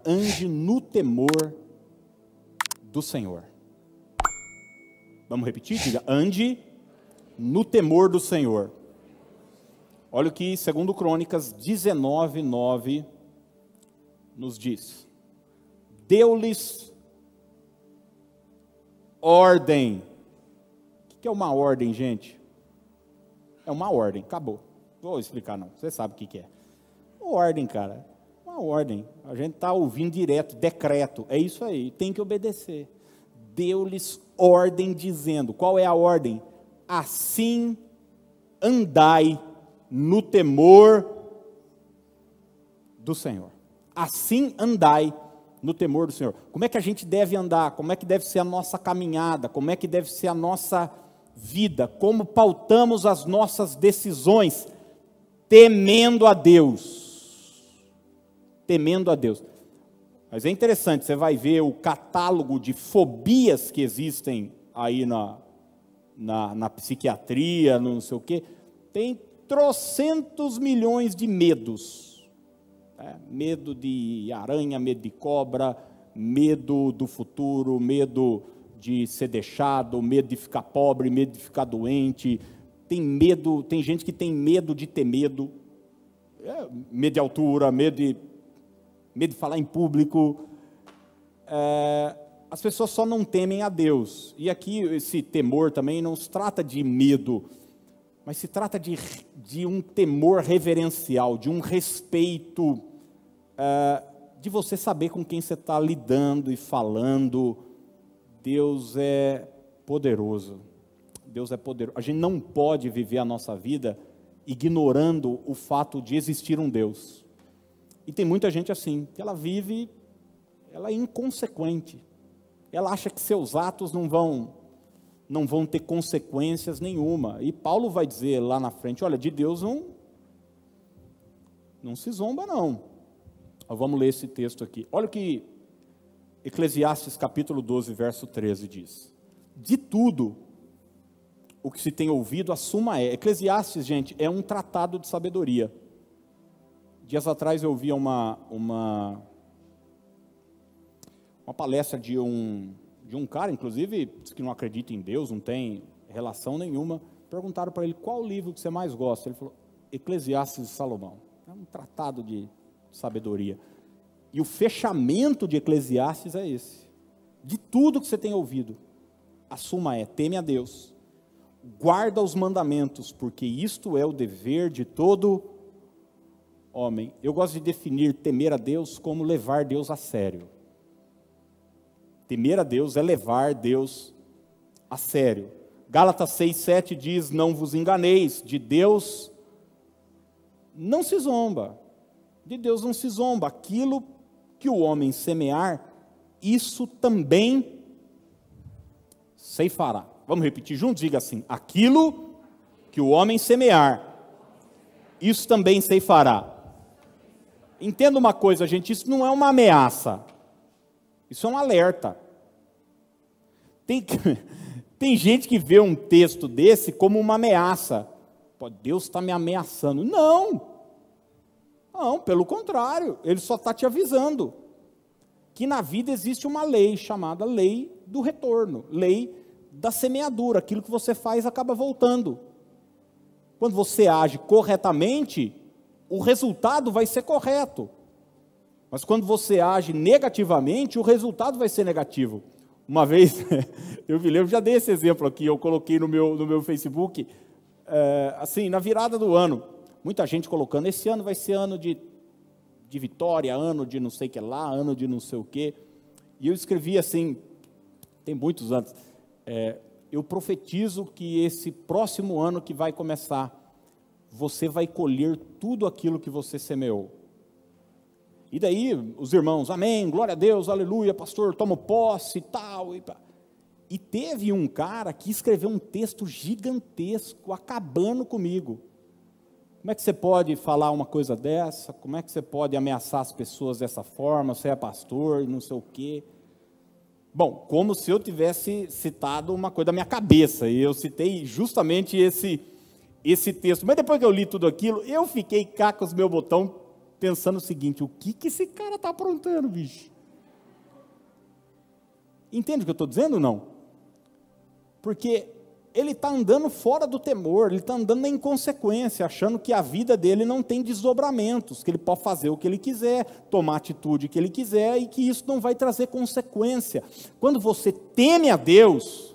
ande no temor do Senhor. Vamos repetir? Diga, ande no temor do Senhor. Olha o que 2 Crônicas 19:9 nos diz. Deu-lhes ordem. O que é uma ordem, gente? É uma ordem, acabou. Vou explicar não, você sabe o que é. Ordem, cara, uma ordem. A gente está ouvindo direto, decreto, é isso aí, tem que obedecer. Deu-lhes ordem dizendo, qual é a ordem? Assim andai no temor do Senhor. Assim andai no temor do Senhor. Como é que a gente deve andar? Como é que deve ser a nossa caminhada? Como é que deve ser a nossa vida? Como pautamos as nossas decisões? Temendo a Deus. Temendo a Deus. Mas é interessante, você vai ver o catálogo de fobias que existem aí na psiquiatria, no não sei o quê. Tem trocentos milhões de medos. Medo de aranha, medo de cobra, medo do futuro, medo de ser deixado, medo de ficar pobre, medo de ficar doente. Tem medo, tem gente que tem medo de ter medo. Medo de altura, medo de falar em público. As pessoas só não temem a Deus. E aqui esse temor também não se trata de medo, mas se trata de um temor reverencial, de um respeito, de você saber com quem você está lidando e falando. Deus é poderoso. Deus é poderoso. A gente não pode viver a nossa vida ignorando o fato de existir um Deus. E tem muita gente assim, que ela vive, ela é inconsequente. Ela acha que seus atos não vão ter consequências nenhuma. E Paulo vai dizer lá na frente, olha, de Deus não se zomba não. Vamos ler esse texto aqui. Olha o que Eclesiastes capítulo 12, verso 13 diz. De tudo o que se tem ouvido, a suma é. Eclesiastes, gente, é um tratado de sabedoria. Dias atrás eu ouvi uma palestra de um cara, inclusive, que não acredita em Deus, não tem relação nenhuma. Perguntaram para ele, qual o livro que você mais gosta? Ele falou, Eclesiastes de Salomão. É um tratado de sabedoria. E o fechamento de Eclesiastes é esse. De tudo que você tem ouvido, a suma é, teme a Deus, guarda os mandamentos, porque isto é o dever de todo homem. Eu gosto de definir temer a Deus como levar Deus a sério. Temer a Deus é levar Deus a sério. Gálatas 6:7 diz, não vos enganeis, de Deus não se zomba. De Deus não se zomba. Aquilo que o homem semear, isso também ceifará. Vamos repetir juntos? Diga assim, aquilo que o homem semear, isso também ceifará. Entenda uma coisa, gente, isso não é uma ameaça. Isso é um alerta. Tem gente que vê um texto desse como uma ameaça. Pô, Deus está me ameaçando. Não, pelo contrário, Ele só está te avisando que na vida existe uma lei chamada lei do retorno, lei da semeadura. Aquilo que você faz acaba voltando. Quando você age corretamente, o resultado vai ser correto. Mas quando você age negativamente, o resultado vai ser negativo. Uma vez, eu me lembro, já dei esse exemplo aqui, eu coloquei no meu Facebook, assim, na virada do ano, muita gente colocando, esse ano vai ser ano de vitória, ano de não sei o que lá, ano de não sei o que, e eu escrevi assim, tem muitos anos, eu profetizo que esse próximo ano que vai começar, você vai colher tudo aquilo que você semeou. E daí, os irmãos, amém, glória a Deus, aleluia, pastor, tomo posse e tal. E teve um cara que escreveu um texto gigantesco, acabando comigo. Como é que você pode falar uma coisa dessa? Como é que você pode ameaçar as pessoas dessa forma? Você é pastor e não sei o quê. Bom, como se eu tivesse citado uma coisa da minha cabeça, e eu citei justamente esse texto. Mas depois que eu li tudo aquilo, eu fiquei cá com os meus botões pensando o seguinte: o que esse cara está aprontando, bicho? Entende o que eu estou dizendo ou não? Porque ele está andando fora do temor, ele está andando na inconsequência, achando que a vida dele não tem desdobramentos, que ele pode fazer o que ele quiser, tomar a atitude que ele quiser e que isso não vai trazer consequência. Quando você teme a Deus,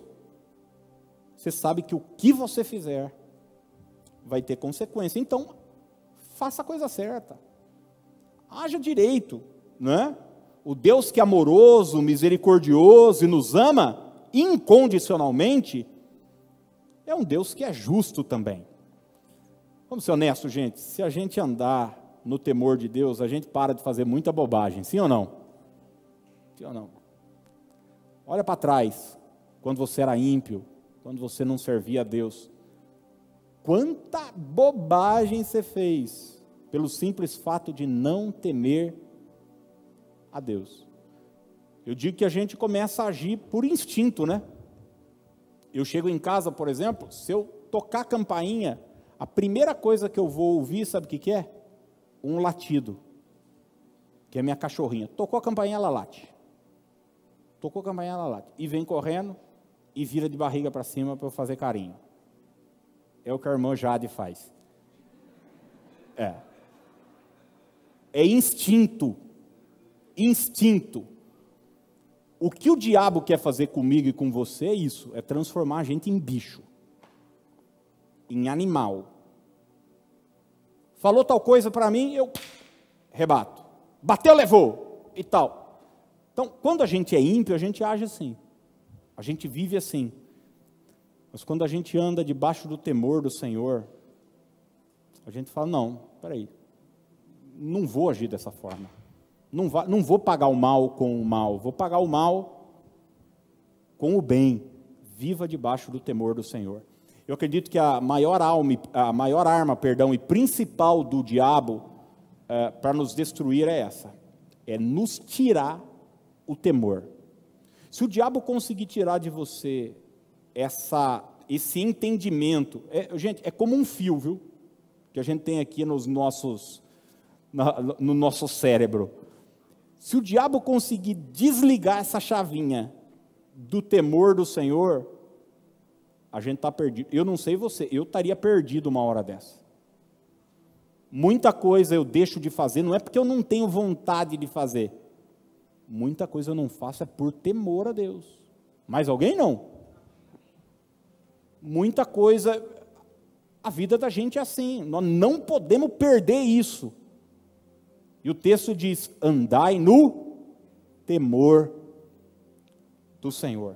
você sabe que o que você fizer vai ter consequência. Então, faça a coisa certa. Haja direito, né? O Deus que é amoroso, misericordioso e nos ama incondicionalmente, é um Deus que é justo também. Vamos ser honestos, gente. Se a gente andar no temor de Deus, a gente para de fazer muita bobagem, sim ou não? Sim ou não? Olha para trás, quando você era ímpio, quando você não servia a Deus. Quanta bobagem você fez, pelo simples fato de não temer a Deus. Eu digo que a gente começa a agir por instinto, né? Eu chego em casa, por exemplo, se eu tocar a campainha, a primeira coisa que eu vou ouvir, sabe o que é? Um latido, que é minha cachorrinha. Tocou a campainha, ela late. Tocou a campainha, ela late. E vem correndo e vira de barriga para cima para eu fazer carinho. É o que a irmã Jade faz. É instinto. Instinto. O que o diabo quer fazer comigo e com você é isso, é transformar a gente em bicho, em animal. Falou tal coisa para mim, eu rebato. Bateu, levou, e tal. Então, quando a gente é ímpio, a gente age assim. A gente vive assim. Mas quando a gente anda debaixo do temor do Senhor, a gente fala: não, peraí, não vou agir dessa forma. Não vou pagar o mal com o mal, vou pagar o mal com o bem. Viva debaixo do temor do Senhor. Eu acredito que a maior arma e principal do diabo para nos destruir é essa: é nos tirar o temor. Se o diabo conseguir tirar de você esse entendimento, gente, é como um fio, viu? Que a gente tem aqui no nosso cérebro. Se o diabo conseguir desligar essa chavinha do temor do Senhor, a gente está perdido. Eu não sei você, eu estaria perdido uma hora dessa. Muita coisa eu deixo de fazer, não é porque eu não tenho vontade de fazer. Muita coisa eu não faço é por temor a Deus. Mais alguém não? Muita coisa, a vida da gente é assim, nós não podemos perder isso. E o texto diz: andai no temor do Senhor.